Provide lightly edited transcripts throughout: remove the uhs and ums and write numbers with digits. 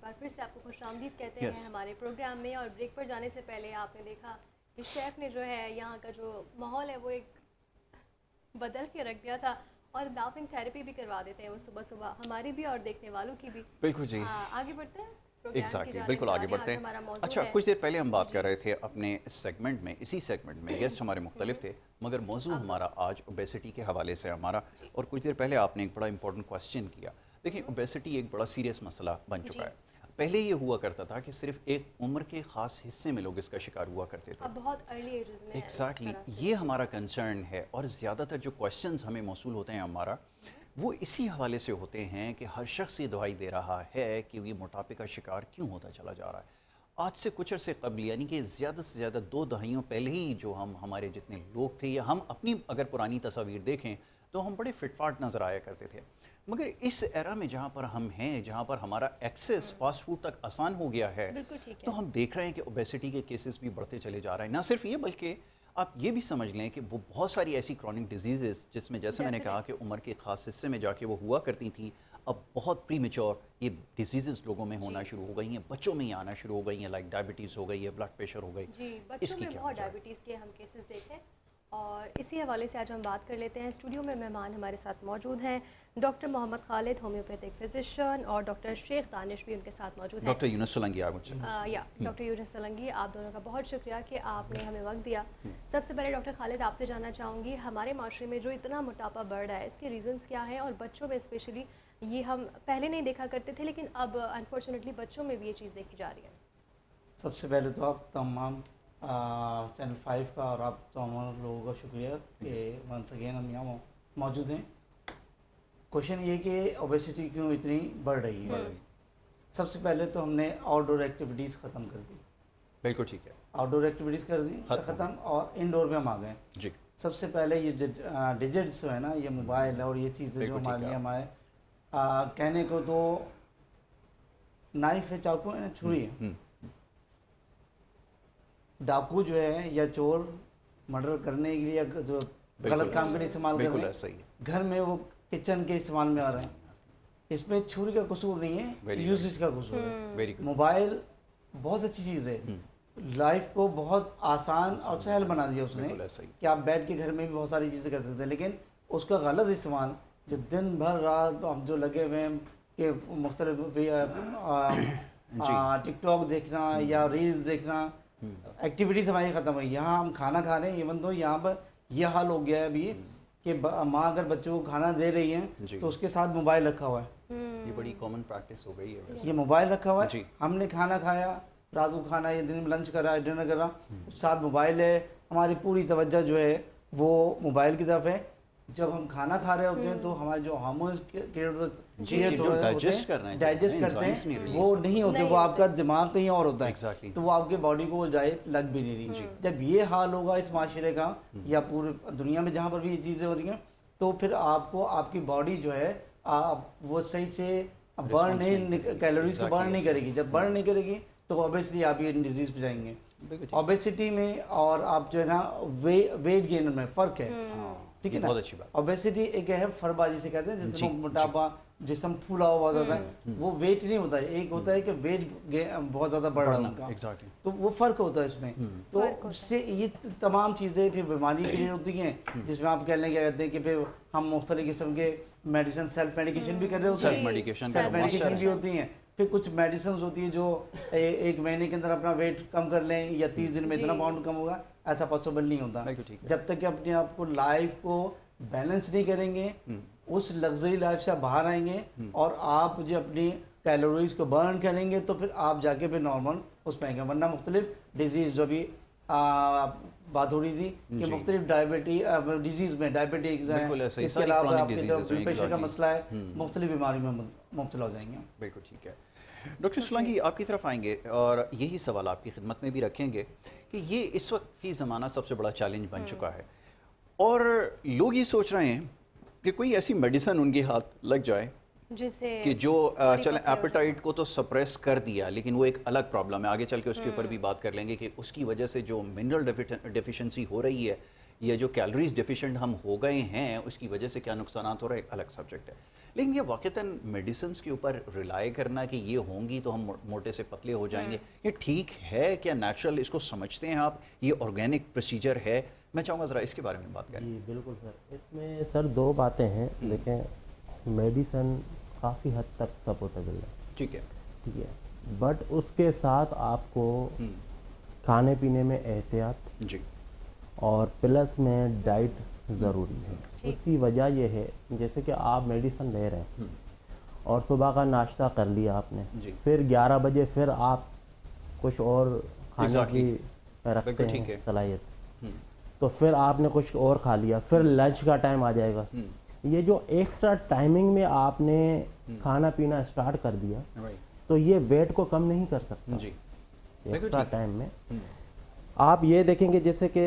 बार फिर से आपको खुशामदीद कहते हैं हमारे प्रोग्राम में। और ब्रेक पर जाने से पहले आपने देखा कि शेफ़ ने जो है यहाँ का जो माहौल है वो एक बदल के रख दिया था, और लाफिंग थेरेपी भी करवा देते हैं वो सुबह सुबह, हमारी भी और देखने वालों की भी। बिल्कुल जी, आगे बढ़ते हैं एग्जैक्टली बिल्कुल आगे बढ़ते हैं। अच्छा, कुछ देर पहले हम बात कर रहे थे अपने सेगमेंट में, इसी सेगमेंट में गेस्ट हमारे मुख्तलिफ थे, मगर मौजू हमारा आज ओबेसिटी के हवाले से हमारा। और कुछ देर पहले आपने एक बड़ा इंपॉर्टेंट क्वेश्चन किया। देखिए, ओबेसिटी एक बड़ा सीरियस मसला बन चुका है। पहले ये हुआ करता था कि सिर्फ एक उम्र के ख़ास हिस्से में लोग इसका शिकार हुआ करते थे, अब बहुत अर्ली एजेस में। एग्जैक्टली ये हमारा कंसर्न है। और ज़्यादातर जो क्वेश्चंस हमें मौसूल होते हैं हमारा, वो इसी हवाले से होते हैं कि हर शख्स ये दवाई दे रहा है कि ये मोटापे का शिकार क्यों होता चला जा रहा है। आज से कुछ अरसे कबल, यानी कि ज़्यादा से ज़्यादा 2 दहाइयों पहले ही जो हमारे जितने लोग थे, या हम अपनी अगर पुरानी तस्वीर देखें तो हम बड़े फिटफाट नज़र आया करते थे। मगर इस एरा में जहाँ पर हम हैं, जहाँ पर हमारा एक्सेस फास्ट फूड तक आसान हो गया है, तो हम देख रहे हैं कि ओबेसिटी के केसेस भी बढ़ते चले जा रहे हैं। ना सिर्फ ये, बल्कि आप ये भी समझ लें कि वो बहुत सारी ऐसी क्रॉनिक डिजीज़ जिसमें, जैसे मैंने कहा कि उम्र के ख़ास हिस्से में जाके वो हुआ करती थी, अब बहुत प्रीमेच्योर ये डिजीज़ लोगों में होना शुरू हो गई हैं, बच्चों में ही आना शुरू हो गई हैं। लाइक डायबिटीज़ हो गई है, ब्लड प्रेशर हो गई जी, बच्चों में बहुत डायबिटीज़ के हम केसेस देखें। और इसी हवाले से आज हम बात कर लेते हैं। स्टूडियो में मेहमान हमारे साथ मौजूद हैं, doctor Mohammad Khalid, homeopathic physician, और डॉक्टर शेख दानिश भी उनके साथ मौजूद हैं। डॉक्टर यूनुस सोलंकी आप मुझसे डॉक्टर यूनुस सोलंकी, आप दोनों का बहुत शुक्रिया कि आपने हमें वक्त दिया। सबसे पहले डॉक्टर खालिद, आपसे जानना चाहूँगी, हमारे माशरे में जो इतना मोटापा बढ़ रहा है, इसके रीज़न्स क्या हैं? और बच्चों में स्पेशली, ये हम पहले नहीं देखा करते थे, लेकिन अब अनफॉर्चुनेटली बच्चों में भी ये चीज़ देखी जा रही है। सबसे पहले तो आप तमाम चैनल 5 का और आप तमाम लोगों का शुक्रिया कि वंस अगेन हम यहाँ मौजूद हैं। क्वेश्चन ये कि ओबेसिटी क्यों इतनी बढ़ रही है। सबसे पहले तो हमने आउटडोर एक्टिविटीज़ ख़त्म कर दी। बिल्कुल ठीक है, आउटडोर एक्टिविटीज़ कर दी ख़त्म, और इंडोर में हम आ गए जी। सबसे पहले ये डिजिट्स जो है ना, ये मोबाइल और ये चीज़ें जो हमारे लिए हमारे कहने को तो नाइफ है, चाकू है, छुरी है। डाकू जो है या चोर मर्डर करने के लिए जो गलत काम के लिए इस्तेमाल कर रहे हैं, घर में वो किचन के इस्तेमाल में आ रहे हैं। इसमें छुरी का कसूर नहीं है, यूजेज का कसूर है। मोबाइल बहुत अच्छी चीज़ है, लाइफ को बहुत आसान और सहल बना दिया उसने कि आप बैठ के घर में भी बहुत सारी चीज़ें कर सकते हैं। लेकिन उसका गलत इस्तेमाल, जो दिन भर रात हम जो लगे हुए हैं कि मुख्तलिफ टिकटॉक देखना या रील्स देखना, एक्टिविटीज़ हमारी ख़त्म हुई। यहाँ हम खाना खा रहे हैं, इवन तो यहाँ पर यह हाल हो गया है अभी कि माँ अगर बच्चों को खाना दे रही है तो उसके साथ मोबाइल रखा हुआ है। ये बड़ी कॉमन प्रैक्टिस हो गई है। ये मोबाइल रखा हुआ है, हमने खाना खाया, रात को खाना, ये दिन में लंच करा, डिनर करा, साथ मोबाइल है। हमारी पूरी तवज्जो जो है वो मोबाइल की तरफ है। जब हम खाना खा रहे होते हैं तो हमारे जो हार्मोन्स डाइजेस्ट करते हैं वो नहीं होते, वो आपका दिमाग कहीं और होता है, तो वो आपके बॉडी को वो जाए लग भी नहीं रही। जब ये हाल होगा इस माशरे का या पूरे दुनिया में जहाँ पर भी ये चीज़ें हो रही हैं, तो फिर आपको आपकी बॉडी जो है वो सही से बर्न नहीं, कैलोरीज को बर्न नहीं करेगी। जब बर्न नहीं करेगी तो ऑब्वियसली आप ये डिजीज़ पे जाएंगे। ओबेसिटी में और आप जो है ना वेट गेन में फ़र्क है, ठीक है ना। बहुत अच्छी बात। ओबेसिटी एक है फरबाजी से कहते हैं, जैसे मोटापा, जिस्म फूला हुआ बहुत ज़्यादा है, वो वेट नहीं होता है। एक होता है कि वेट बहुत ज़्यादा बढ़ रहा है, तो वो फ़र्क होता है इसमें। तो उससे ये तमाम चीज़ें फिर बीमारी के लिए होती हैं, जिसमें आप कहने क्या कहते हैं कि फिर हम मुख्तलिफ किस्म के मेडिसिन, सेल्फ मेडिकेशन भी कर रहे होते हैं, सेल्फ मेडिकेशन भी होती हैं। फिर कुछ मेडिसिन होती है जो 1 महीने के अंदर अपना वेट कम कर लें या 30 दिन में इतना पाउंड कम होगा, ऐसा पॉसिबल नहीं होता। जब तक कि अपने आप को लाइफ को बैलेंस नहीं करेंगे, उस लग्जरी लाइफ से बाहर आएंगे और आप जो अपनी कैलोरीज को बर्न करेंगे, तो फिर आप जाके फिर नॉर्मल उसमें आएंगे। वरना मुख्तलिफ डिजीज़ जो भी बात हो रही थी कि मुख्तलिफ डिजीज़ में डायबिटीज़ है, इसके अलावा आपके जो ब्लड प्रेशर का मसला है, मुख्तलिफ बीमारी में मुब्तला हो जाएंगे। बिल्कुल ठीक है। डॉक्टर सोलंकी, आपकी तरफ आएंगे और यही सवाल आपकी खिदमत में भी रखेंगे कि ये इस वक्त की ज़माना सबसे बड़ा चैलेंज बन चुका है, और लोग ये सोच रहे हैं कि कोई ऐसी मेडिसिन उनके हाथ लग जाए जिससे कि जो चलें एपेटाइट को तो सप्रेस कर दिया, लेकिन वो एक अलग प्रॉब्लम है, आगे चल के उसके ऊपर भी बात कर लेंगे कि उसकी वजह से जो मिनरल डेफिशिएंसी हो रही है या जो कैलोरीज डिफिशिएंट हम हो गए हैं उसकी वजह से क्या नुकसान हो रहे हैं, अलग सब्जेक्ट है। लेकिन ये वाक़तन मेडिसिन के ऊपर रिलाई करना कि ये होंगी तो हम मोटे से पतले हो जाएंगे, ये ठीक है क्या? नेचुरल इसको समझते हैं आप, ये ऑर्गेनिक प्रोसीजर है? मैं चाहूँगा ज़रा इसके बारे में बात करें। जी बिल्कुल सर, इसमें सर दो बातें हैं। देखें, मेडिसिन काफ़ी हद तक सपोर्टेबल है, ठीक है, ठीक है, बट उसके साथ आपको खाने पीने में एहतियात जी, और प्लस में डाइट ज़रूरी है। उसकी वजह यह है, जैसे कि आप मेडिसिन ले रहे हैं और सुबह का नाश्ता कर लिया आपने, फिर 11 बजे फिर आप कुछ और खाने की रखते हैं सलाहियत, तो फिर आपने कुछ और खा लिया, फिर लंच का टाइम आ जाएगा। ये जो एक्स्ट्रा टाइमिंग में आपने खाना पीना स्टार्ट कर दिया, तो ये वेट को कम नहीं कर सकता जी। एक्स्ट्रा टाइम में आप ये देखेंगे जैसे कि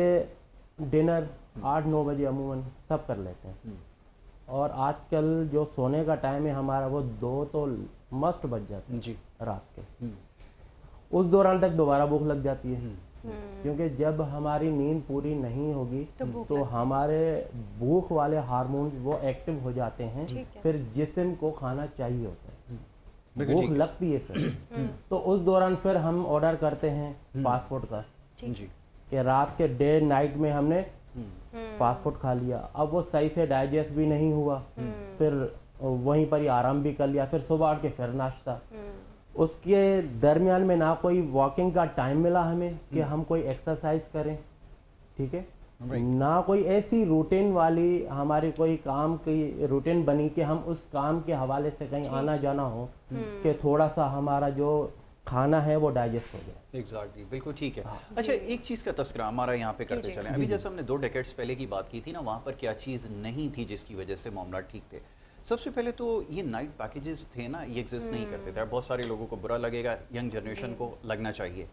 डिनर 8-9 बजे अमूमन सब कर लेते हैं, और आजकल जो सोने का टाइम है हमारा वो 2 तो मस्ट बज जाते हैं जी रात के। उस दौरान तक दोबारा भूख लग जाती है, क्योंकि जब हमारी नींद पूरी नहीं होगी तो हमारे भूख वाले हार्मोन्स वो एक्टिव हो जाते हैं, फिर जिस्म को खाना चाहिए होता है, भूख लगती है फिर तो उस दौरान फिर हम ऑर्डर करते हैं फास्ट फूड का जी, कि रात के डे नाइट में हमने फास्ट फूड खा लिया, अब वो सही से डाइजेस्ट भी नहीं हुआ, फिर वहीं पर ही आराम भी कर लिया, फिर सुबह उठ के फिर नाश्ता, उसके दरमियान में ना कोई वॉकिंग का टाइम मिला हमें कि हम कोई एक्सरसाइज करें, ठीक है, ना कोई ऐसी रूटीन वाली हमारी कोई काम की रूटीन बनी कि हम उस काम के हवाले से कहीं आना जाना हो कि थोड़ा सा हमारा जो खाना है वो डाइजेस्ट हो जाए। एग्जैक्टली, बिल्कुल ठीक है। अच्छा, एक चीज़ का तस्करा हमारा यहाँ पे करते चलें। अभी जैसे हमने 2 डेकेड्स पहले की बात की थी ना, वहाँ पर क्या चीज़ नहीं थी जिसकी वजह से मामला ठीक थे? सबसे पहले तो ये नाइट पैकेजेस थे ना, ये एग्जिस्ट नहीं करते थे। बहुत सारे लोगों को बुरा लगेगा, यंग जनरेशन को लगना चाहिए।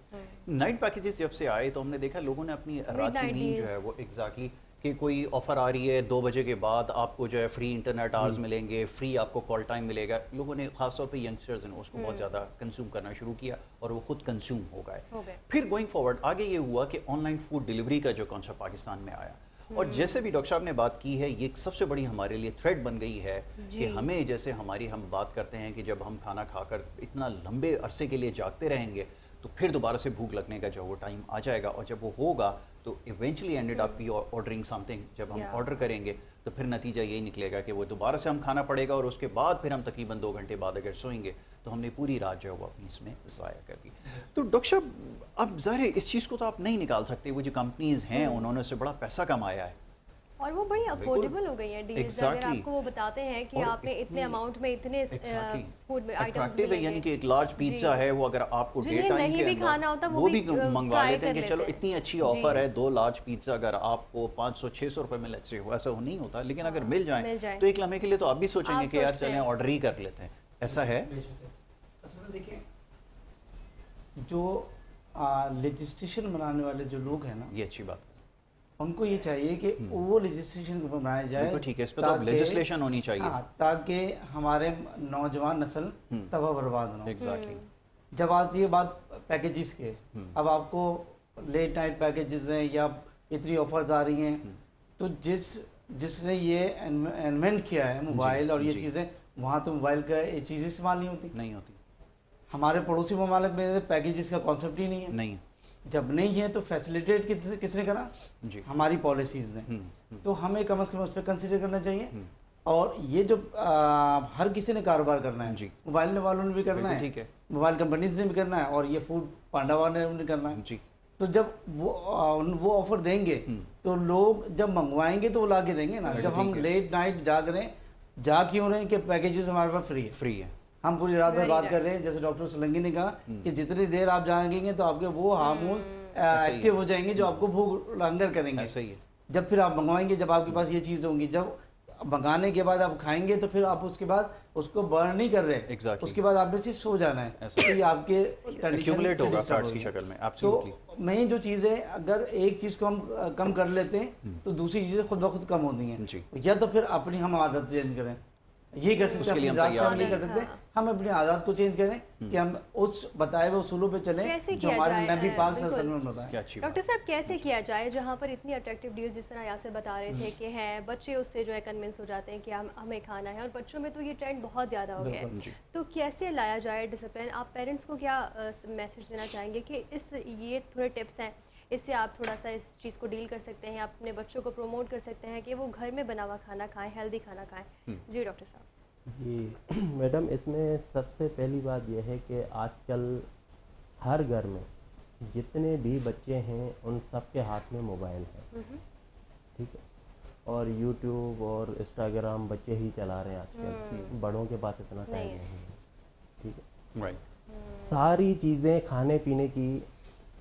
नाइट पैकेजेस जब से आए तो हमने देखा लोगों ने अपनी रात की नींद जो है वो एग्जैक्टली कि कोई ऑफ़र आ रही है 2 बजे के बाद आपको जो है फ्री इंटरनेट आवर्स मिलेंगे, फ्री आपको कॉल टाइम मिलेगा, लोगों ने खासतौर पे यंगस्टर्स ने उसको बहुत ज़्यादा कंज्यूम करना शुरू किया और वो खुद कंज्यूम हो गए। फिर गोइंग फॉरवर्ड आगे ये हुआ कि ऑनलाइन फूड डिलीवरी का जो कॉन्सेप्ट पाकिस्तान में आया, और जैसे भी डॉक्टर साहब ने बात की है, ये एक सबसे बड़ी हमारे लिए थ्रेट बन गई है कि हमें, जैसे हम बात करते हैं कि जब हम खाना खाकर इतना लंबे अरसे के लिए जागते रहेंगे तो फिर दोबारा से भूख लगने का जो वो टाइम आ जाएगा, और जब वो होगा तो eventually ended up we ordering something. जब हम ऑर्डर करेंगे तो फिर नतीजा यही निकलेगा कि वो दोबारा से हम खाना पड़ेगा, और उसके बाद फिर हम तकरीबन 2 घंटे बाद अगर सोएंगे तो हमने पूरी रात जो है वो अपनी इसमें ज़ाया कर दी। तो डॉक्टर साहब, अब ज़ाहिर है इस चीज़ को तो आप नहीं निकाल सकते, वो जो कंपनीज़ हैं उन्होंने उससे बड़ा पैसा कमाया है और वो बड़ी अफोर्डेबल हो गई है डील्स। अगर आपको वो बताते हैं कि आपने इतने अमाउंट में इतने फूड में आइटम्स मिलेंगे, यानी कि एक लार्ज पिज्जा है वो अगर आपको डे टाइम के अंदर वो भी मंगवा लेते हैं कि चलो इतनी अच्छी ऑफर है, 2 लार्ज पिज्जा अगर आपको 500-600 रुपए में लेट्स से हो, ऐसा नहीं होता, लेकिन अगर मिल जाए तो एक लम्हे के लिए तो आप भी सोचेंगे कि यार चलें ऑर्डर ही कर लेते हैं। ऐसा है। असल में देखिए, जो लेजिस्लेशन बनाने वाले जो लोग हैं ना, ये अच्छी बात, उनको ये चाहिए कि वो लेजिस्लेशन बनाया जाए, तो ठीक है, इस पे तो लेजिस्लेशन होनी चाहिए ताकि हमारे नौजवान नस्ल तबाह बर्बाद ना हो। एग्जैक्टली। जब आती है बात पैकेजेस के, अब आपको लेट नाइट पैकेजेस हैं या इतनी ऑफर्स आ रही हैं, तो जिसने ये इन्वेंट किया है मोबाइल और ये चीज़ें, वहाँ तो मोबाइल का ये चीज़ें इस्तेमाल नहीं होती। हमारे पड़ोसी ममालिक में पैकेजेस का कॉन्सेप्ट ही नहीं है। जब नहीं है तो फैसिलिटेट किसने करा जी, हमारी पॉलिसीज़ ने। तो हमें कम से कम उस पर कंसिडर करना चाहिए। और ये जो हर किसी ने कारोबार करना है जी, मोबाइल वालों ने भी करना है, मोबाइल कंपनीज ने भी करना है, और ये फूड पांडा वालों ने भी करना है जी। तो जब वो ऑफर देंगे तो लोग जब मंगवाएंगे तो वो ला के देंगे ना। जब हम लेट नाइट जाग रहे हैं, जा क्यों रहे हैं कि पैकेजेस हमारे पास फ्री है। हम पूरी रात में बात कर रहे हैं, जैसे डॉक्टर सोलंकी ने कहा कि जितनी देर आप जागेंगे तो आपके वो हार्मोन एक्टिव हो जाएंगे जो आपको भूख लंगर करेंगे। सही है। जब फिर आप मंगवाएंगे, जब आपके पास ये चीज़ होंगी, जब मंगाने के बाद आप खाएंगे तो फिर आप उसके बाद उसको बर्न नहीं कर रहे, उसके बाद आपने सिर्फ सो जाना है, तो ये आपके एक्यूमुलेट होगा फैट्स की शक्ल में। तो मेन जो चीज़ है, अगर एक चीज़ को हम कम कर लेते हैं तो दूसरी चीज़ें खुद ब खुद कम होती हैं। या तो फिर अपनी हम आदत चेंज करें। ये कर सकते हैं, उसके लिए अपनी हम ज़ात से हम तैयार नहीं कर सकते, हम अपनी आदत को चेंज करें कि हम उस बताए हुए उसूलों पे चलें कैसे जो किया हमारे जाए? नबी पाक बिल्कुल। सल्लल्लाहु अलैहि वसल्लम ने बताया। क्या अच्छी डॉक्टर बात। साहब कैसे किया जाए जहाँ पर इतनी अट्रैक्टिव डील्स जिस तरह यासिर बता रहे थे कि हैं बच्चे उससे जो है कन्विंस हो जाते हैं कि हमें खाना है, और बच्चों में तो ये ट्रेंड बहुत ज़्यादा हो गया बिल्कुल है, जी। तो कैसे लाया जाए डिसिप्लिन? आप पेरेंट्स को क्या मैसेज देना चाहेंगे कि इस ये थोड़े टिप्स हैं, इससे आप थोड़ा सा इस चीज़ को डील कर सकते हैं, अपने बच्चों को प्रमोट कर सकते हैं कि वो घर में बना हुआ खाना खाएं, हेल्दी खाना खाएं? जी डॉक्टर साहब। जी मैडम, इसमें सबसे पहली बात यह है कि आजकल हर घर में जितने भी बच्चे हैं उन सब के हाथ में मोबाइल है, ठीक है, और यूट्यूब और इंस्टाग्राम बच्चे ही चला रहे हैं आजकल, बड़ों के पास इतना टाइम नहीं है, ठीक है। राइट। सारी चीज़ें खाने पीने की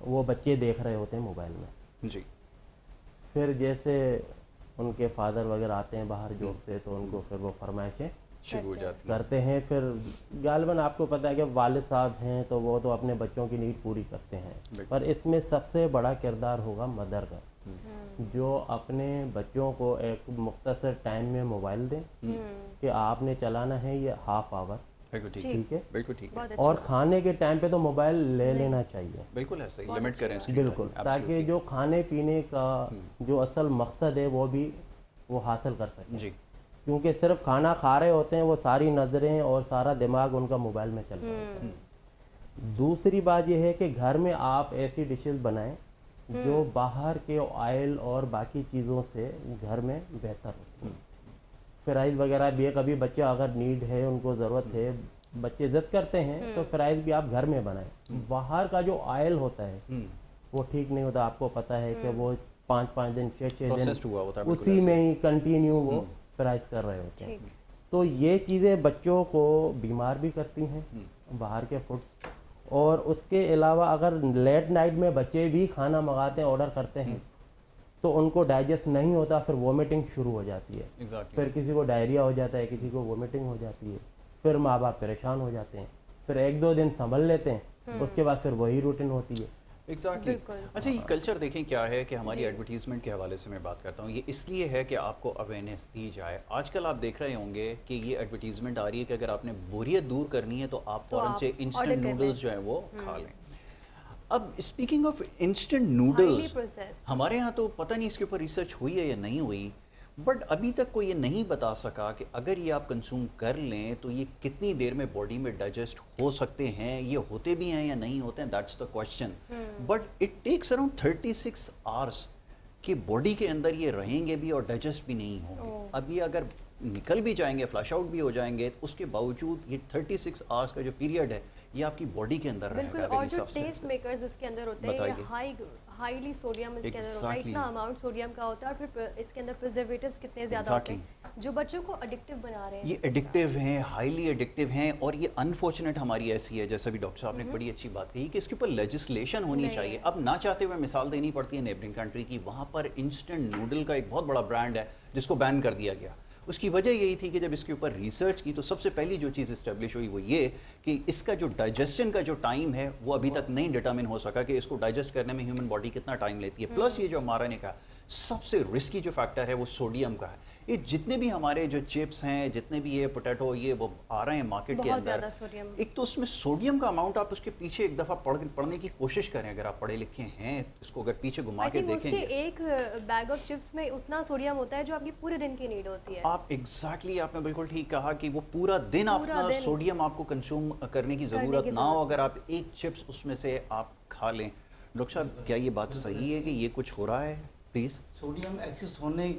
वो बच्चे देख रहे होते हैं मोबाइल में। जी। फिर जैसे उनके फादर वगैरह आते हैं बाहर जॉब से, तो उनको फिर वो फरमाइशें शुरू हो जाती है। करते हैं। फिर गालिबन आपको पता है कि वालिद साहब हैं तो वो तो अपने बच्चों की नीड पूरी करते हैं, पर इसमें सबसे बड़ा किरदार होगा मदर का, जो अपने बच्चों को एक मुख्तसर टाइम में मोबाइल दें कि आपने चलाना है ये हाफ आवर, बिल्कुल ठीक ठीक है, बिल्कुल ठीक है। बहुत अच्छा। और खाने के टाइम पे तो मोबाइल ले लेना चाहिए, बिल्कुल ऐसा ही लिमिट करें इसकी। बिल्कुल, ताकि जो खाने पीने का जो असल मकसद है वो भी वो हासिल कर सकें। जी। क्योंकि सिर्फ खाना खा रहे होते हैं, वो सारी नज़रें और सारा दिमाग उनका मोबाइल में चल रहा होता है। दूसरी बात यह है कि घर में आप ऐसी डिशेस बनाएं जो बाहर के ऑयल और बाकी चीज़ों से घर में बेहतर हो। फ्राइज़ वगैरह भी है, कभी बच्चे अगर नीड है, उनको ज़रूरत है, बच्चे ज़िद करते हैं तो फ्राइज़ भी आप घर में बनाएं। बाहर का जो ऑयल होता है वो ठीक नहीं होता, आपको पता है कि वो 5-5 दिन 6-6 प्रोसेस्ड हुआ होता दिन है, बिल्कुल उसी ऐसे में ही कंटिन्यू वो फ्राइज कर रहे होते हैं। तो ये चीज़ें बच्चों को बीमार भी करती हैं, बाहर के फूड्स। और उसके अलावा अगर लेट नाइट में बच्चे भी खाना मंगाते हैं, ऑर्डर करते हैं, तो उनको डाइजेस्ट नहीं होता, फिर वोमिटिंग शुरू हो जाती है। Exactly. फिर किसी को डायरिया हो जाता है, किसी को वोमिटिंग हो जाती है, फिर माँ बाप परेशान हो जाते हैं, फिर 1-2 दिन संभल लेते हैं, उसके बाद फिर वही रूटीन होती है। एग्जैक्टली। बिल्कुल। अच्छा, ये कल्चर देखें क्या है कि हमारी एडवर्टीजमेंट के हवाले से मैं बात करता हूँ, ये इसलिए है कि आपको अवेयरनेस दी जाए। आजकल आप देख रहे होंगे कि ये एडवर्टीजमेंट आ रही है कि अगर आपने बोरियत दूर करनी है तो आप फ़ौरन से इंस्टेंट नूडल्स जो है वो खा लें। अब स्पीकिंग ऑफ इंस्टेंट नूडल्स, हमारे यहाँ तो पता नहीं इसके ऊपर रिसर्च हुई है या नहीं हुई, बट अभी तक कोई ये नहीं बता सका कि अगर ये आप कंज्यूम कर लें तो ये कितनी देर में बॉडी में डाइजेस्ट हो सकते हैं, ये होते भी हैं या नहीं होते हैं, that's the question. But it takes around 36 hours कि बॉडी के अंदर ये रहेंगे भी और डाइजेस्ट भी नहीं होंगे। अब ये अगर निकल भी जाएंगे, फ्लश आउट भी हो जाएंगे, तो उसके बावजूद ये 36 आवर्स का जो पीरियड है ये आपकी बॉडी के अंदर बिल्कुल। रहेगा। और जो टेस्ट मेकर्स इसके अंदर होते हैं, ये हाईली सोडियम इसके अंदर होता है, इतना अमाउंट सोडियम का होता है, और फिर इसके अंदर प्रिजर्वेटिव्स कितने ज़्यादा होते हैं जो बच्चों को एडिक्टिव बना रहे हैं। ये एडिक्टिव हैं, हाईली एडिक्टिव हैं, और ये अनफॉर्चुनेट हमारी ऐसी है, जैसा भी डॉक्टर साहब ने एक बड़ी अच्छी बात कही कि इसके ऊपर लेजिस्लेशन होनी चाहिए। अब ना चाहते हुए मिसाल देनी पड़ती है नेबरिंग कंट्री की, वहाँ पर इंस्टेंट नूडल का एक बहुत बड़ा ब्रांड है जिसको बैन कर दिया गया। उसकी वजह यही थी कि जब इसके ऊपर रिसर्च की तो सबसे पहली जो चीज़ इस्टेब्लिश हुई वो ये कि इसका जो डाइजेशन का जो टाइम है वो अभी तक नहीं डिटरमिन हो सका कि इसको डाइजेस्ट करने में ह्यूमन बॉडी कितना टाइम लेती है। प्लस ये जो हमारा ने कहा सबसे रिस्की जो फैक्टर है वो सोडियम का है। ये जितने भी हमारे जो चिप्स हैं, जितने भी ये पोटैटो ये वो आ रहे हैं मार्केट के अंदर, एक तो उसमें सोडियम का अमाउंट आप उसके पीछे एक दफ़ा पढ़ने की कोशिश करें। अगर आप पढ़े लिखे हैं इसको अगर पीछे घुमा के देखेंगे, एक बैग ऑफ चिप्स में उतना सोडियम होता है जो आपकी पूरे दिन की नीड होती है। आप एग्जैक्टली आपने बिल्कुल ठीक कहा कि वो पूरा दिन आपका सोडियम आपको कंज्यूम करने की ज़रूरत ना हो, अगर आप एक चिप्स उसमें से आप खा लें। डॉक्टर साहब क्या ये बात सही है कि ये कुछ हो रहा है? प्लीज़। सोडियम एक्सेस होने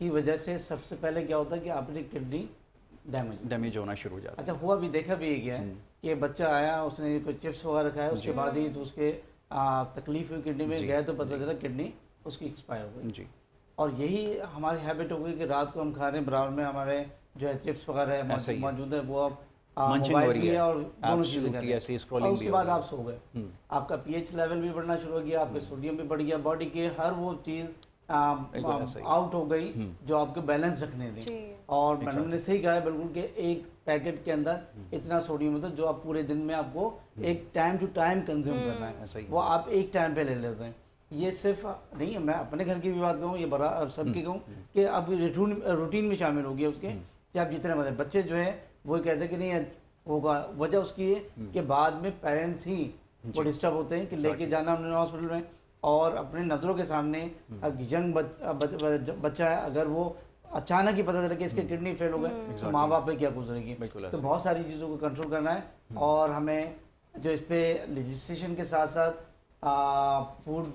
की वजह से सबसे पहले क्या होता है कि आपकी किडनी डैमेज होना शुरू हो जाता है। अच्छा, हुआ भी देखा भी गया है कि बच्चा आया, उसने कोई चिप्स वगैरह खाया, उसके बाद ही तो उसके तकलीफ हुई किडनी में, गया तो पता चला किडनी उसकी एक्सपायर हो गई जी। और यही हमारी हैबिट हो गई कि रात को हम खा रहे हैं, बराबर में हमारे जो है चिप्स वगैरह मौजूद है, वो आप मोबाइल भी है और दोनों चीज़ें कर रहे हैं, और उसके बाद आप सो गए, आपका पीएच लेवल भी बढ़ना शुरू हो गया, आपके सोडियम भी बढ़ गया, बॉडी के हर वो चीज़ आउट हो गई जो आपके बैलेंस रखने दी। और मैडम ने सही कहा है बिल्कुल कि एक पैकेट के अंदर इतना सोडियम होता है जो आप पूरे दिन में आपको एक टाइम टू टाइम कंज्यूम करना है, वो आप एक टाइम पे ले लेते हैं। ये सिर्फ नहीं है, मैं अपने घर की भी बात कहूँ, ये बड़ा सबकी कहूँ कि अब रूटीन में शामिल हो गया उसके चाहे आप जितने बच्चे जो है वो कहते हैं कि नहीं होगा, वजह उसकी है कि बाद में पेरेंट्स ही वो डिस्टर्ब होते हैं कि लेके जाना उन्होंने हॉस्पिटल में, और अपने नज़रों के सामने यंग बच्चा है, अगर वो अचानक ही पता चला कि इसके किडनी फेल हो गए तो माँ बाप पे क्या गुजरेगी। तो बहुत सारी चीज़ों को कंट्रोल करना है, और हमें जो इस पे लेजिस्लेशन के साथ साथ फूड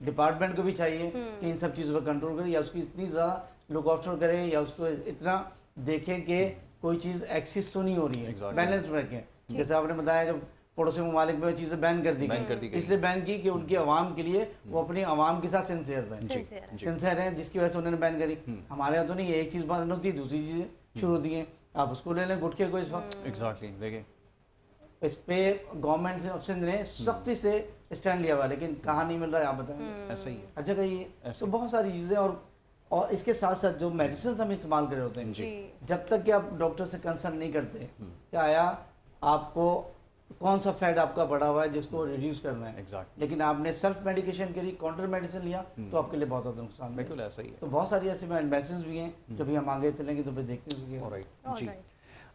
डिपार्टमेंट को भी चाहिए कि इन सब चीज़ों पर कंट्रोल करे, या उसकी इतनी ज़्यादा लुक आफ्टर करे, या उसको इतना देखें कि कोई चीज़ एक्सिस्ट तो नहीं हो रही है, बैलेंस रखें। जैसे आपने बताया जब पड़ोसी ममालिक में चीज़ें बैन कर दी गई, इसलिए बैन की कि उनकी आवाम के लिए वो अपनी आवाम के साथ सिंसियर हैं, जिसकी वजह से उन्होंने बैन करी। हमारे यहाँ तो नहीं, एक चीज़ बंद होती है दूसरी चीज़ें शुरू होती हैं। आप उसको ले लें गुटखे को इस वक्त, एग्जैक्टली देखिए इस पे गवर्नमेंट से सिंध ने सख्ती से स्टैंड लिया हुआ, लेकिन कहाँ नहीं मिल रहा है आप बताएं। ऐसा ही है, अच्छा कहिए। तो बहुत सारी चीज़ें, और इसके साथ साथ जो मेडिसिन हम इस्तेमाल कर रहे होते हैं, जब तक कि आप डॉक्टर से कंसल्ट नहीं करते क्या आया आपको कौन सा फैट आपका बढ़ा हुआ है जिसको रिड्यूस करना है, लेकिन आपने सेल्फ मेडिकेशन करी, काउंटर मेडिसिन लिया, तो आपके लिए बहुत ज़्यादा नुकसान है। बिल्कुल ऐसा ही है। तो बहुत सारी ऐसी मेडिसिन भी हैं जो भी हम आगे चलेंगे तो फिर देखते हैं। जी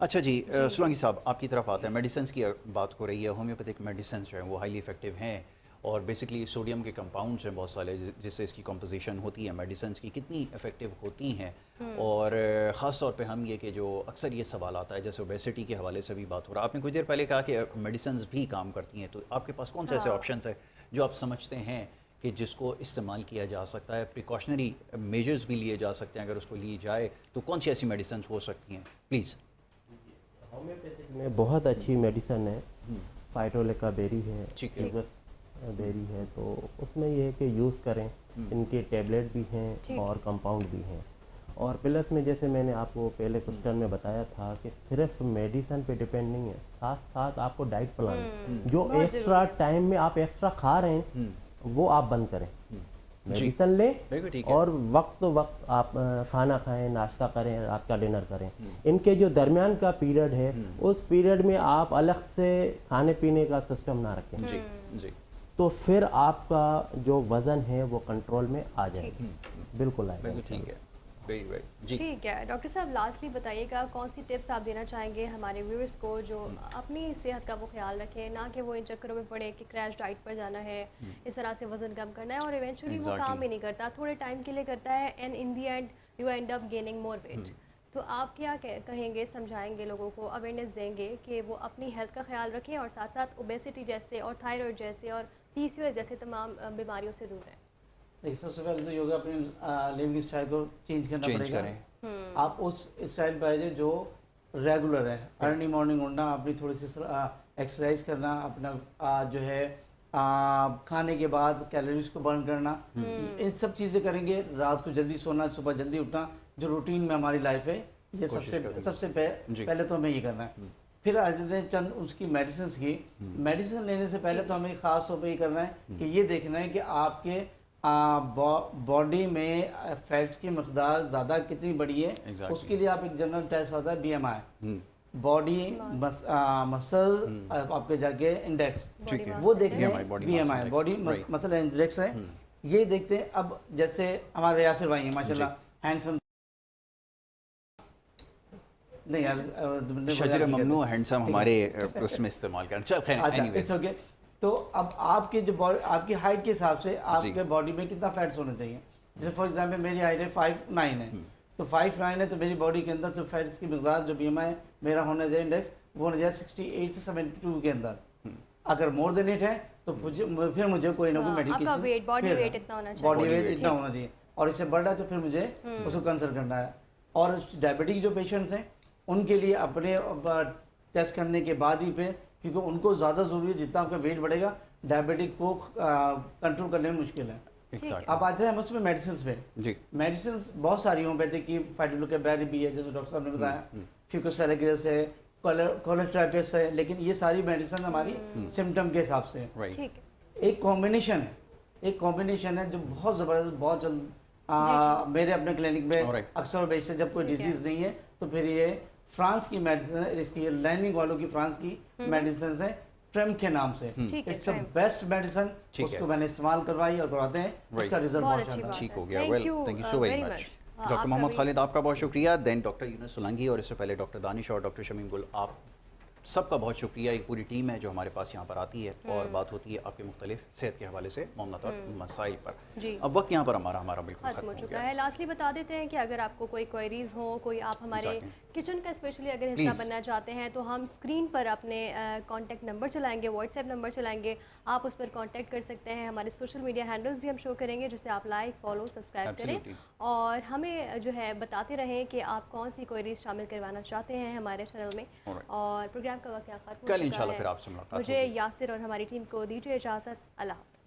अच्छा जी, सुलंगी साहब आपकी तरफ आते हैं। मेडिसिन की बात हो रही है, होम्योपैथिक मेडिसिन जो है वो हाईली इफेक्टिव हैं, और बेसिकली सोडियम के कंपाउंड्स हैं बहुत सारे जिससे इसकी कंपोजिशन होती है। मेडिसिन की कितनी इफ़ेक्टिव होती हैं, और ख़ास तौर पे हम ये कि जो अक्सर ये सवाल आता है, जैसे ओबेसिटी के हवाले से भी बात हो रहा है, आपने कुछ देर पहले कहा कि मेडिसिन भी काम करती हैं, तो आपके पास कौन से ऐसे ऑप्शन है जो आप समझते हैं कि जिसको इस्तेमाल किया जा सकता है, प्रिकॉशनरी मेजर्स भी लिए जा सकते हैं, अगर उसको लिए जाए तो कौन सी ऐसी मेडिसिन हो सकती हैं प्लीज़? होम्योपैथिक में बहुत अच्छी मेडिसिन है, फाइटोलेका बेरी है, चिगस बेरी है, तो उसमें ये है कि यूज़ करें। इनके टैबलेट भी हैं और कंपाउंड भी हैं, और प्लस में जैसे मैंने आपको पहले क्वेश्चन में बताया था कि सिर्फ मेडिसिन पे डिपेंड नहीं है, साथ साथ आपको डाइट प्लान जो एक्स्ट्रा टाइम में आप एक्स्ट्रा खा रहे हैं वो आप बंद करें, मेडिसिन लें और वक्त आप खाना खाएं, नाश्ता करें, रात का डिनर करें। इनके जो दरमियान का पीरियड है उस पीरियड में आप अलग से खाने पीने का सिस्टम ना रखें, जी तो फिर आपका जो वज़न है वो कंट्रोल में आ जाएगा। बिल्कुल आएगा। ठीक है, जी ठीक है। डॉक्टर साहब लास्टली बताइएगा कौन सी टिप्स आप देना चाहेंगे हमारे व्यूअर्स को जो अपनी सेहत का वो ख्याल रखें, ना कि वो इन चक्करों में पड़े कि क्रैश डाइट पर जाना है, इस तरह से वजन कम करना है और इवेंचुअली वो काम ही नहीं करता, थोड़े टाइम के लिए करता है and in the and you and up gaining more weight. तो आप क्या कहेंगे, समझाएंगे लोगों को, अवेयरनेस देंगे कि वो अपनी हेल्थ का ख्याल रखें और साथ साथ ओबेसिटी जैसे और थायराइड जैसे और PCOS जैसे तमाम बीमारियों से दूर रहें? सबसे पहले तो योगा अपनी लिविंग स्टाइल को चेंज करना पड़ेगा। आप उस स्टाइल पे आइए जो रेगुलर है, अर्ली मॉर्निंग उठना, अपनी थोड़ी सी एक्सरसाइज करना, अपना जो है खाने के बाद कैलोरीज को बर्न करना, इन सब चीज़ें करेंगे। रात को जल्दी सोना, सुबह जल्दी उठना, जो रूटीन में हमारी लाइफ है, ये सबसे पहले तो हमें ये करना है। फिर आ जाते हैं चंद उसकी मेडिसिन की। मेडिसिन लेने से पहले तो हमें ख़ास तौर पे ये करना है कि ये देखना है कि आपके बॉडी में फैट्स की मकदार ज़्यादा कितनी बड़ी है। उसके लिए आप एक जनरल टेस्ट आता है BMI, बॉडी मसल आपके जाके इंडेक्स, वो देखते हैं। BMI बॉडी मसल इंडेक्स है, ये देखते हैं। अब जैसे हमारे यासिर भाई हैं माशाल्लाह, हैंडसम नहीं यार, शजर ममनू हैंडसम हमारे उसमें इस्तेमाल करना। चल खैर एनीवे, इट्स ओके। तो अब आपके जो आपकी हाइट के हिसाब से आपके बॉडी में कितना फैट्स होना चाहिए। जैसे फॉर एग्जांपल मेरी हाइट है 5'9" है, तो 5'9" है तो मेरी बॉडी के अंदर जो फैट्स की मकदार जो BMI मेरा होना चाहिए इंडेक्स, वो होना चाहिए 68 से 72 के अंदर। अगर मोर देन इट है तो फिर मुझे कोई ना कोई मेडिकेशन, बॉडी वेट इतना होना चाहिए, और इससे बढ़ रहा है तो फिर मुझे उसको कंसल्ट करना है। और डायबिटिक जो पेशेंट्स हैं उनके लिए अपने टेस्ट करने के बाद ही फिर, क्योंकि उनको ज़्यादा ज़रूरी है, जितना आपका वेट बढ़ेगा डायबिटिक को कंट्रोल करने में मुश्किल है। अब आते हैं हम उसमें मेडिसिन पे। मेडिसिन बहुत सारी होम्योपैथिक की, फाइटोलेका बेरी भी है जैसे डॉक्टर साहब ने बताया, फ्यूकस फेलेग्रिस है, कोलेस्ट्राइटिस है, लेकिन ये सारी मेडिसिन हमारी सिम्टम के हिसाब से है। एक कॉम्बिनेशन है जो बहुत ज़बरदस्त, बहुत जल्द मेरे अपने क्लिनिक में अक्सर बेचते, जब कोई डिजीज़ नहीं है तो फिर ये फ्रांस की मेडिसिन है, इसकी लाइनिंग वालों की फ्रांस की मेडिसिन है, ट्रेम के नाम से। इट्स अ बेस्ट मेडिसिन, उसको मैंने इस्तेमाल करवाई और करवाते हैं, उसका रिजल्ट बहुत अच्छा है। ठीक हो गया। Well, thank you so very much. Doctor आपका मोहम्मद भी- खालिद, आपका बहुत शुक्रिया। देन डॉक्टर यूनुस सोलंकी, और इससे पहले डॉक्टर दानिश और डॉक्टर शमीम गुल, आप सबका बहुत शुक्रिया। एक पूरी टीम है जो हमारे पास यहाँ पर आती है और बात होती है आपके मुख्तलिफ सेहत के हवाले से मामलात और मसाइल पर। जी। अब वक्त यहाँ पर हमारा बिल्कुल खत्म हो खत्म हो चुका गया। है। लास्टली बता देते हैं कि अगर आपको कोई क्वेरीज हो, कोई आप हमारे Exactly. किचन का स्पेशली अगर हिस्सा Please. बनना चाहते हैं तो हम स्क्रीन पर अपने कांटेक्ट नंबर चलाएंगे, व्हाट्सएप नंबर चलाएंगे, आप उस पर कांटेक्ट कर सकते हैं। हमारे सोशल मीडिया हैंडल्स भी हम शो करेंगे, जिसे आप लाइक, फॉलो, सब्सक्राइब करें Absolutely. और हमें जो है बताते रहें कि आप कौन सी क्वेरीज शामिल करवाना चाहते हैं हमारे चैनल में। Alright. और प्रोग्राम का वक्त यहाँ खत्म हो कल चुका इंशाल्लाह है। फिर आपसे मुलाकात मुझे होगी। यासिर और हमारी टीम को दीजिए इजाज़त। अल्लाह हाफ़िज़।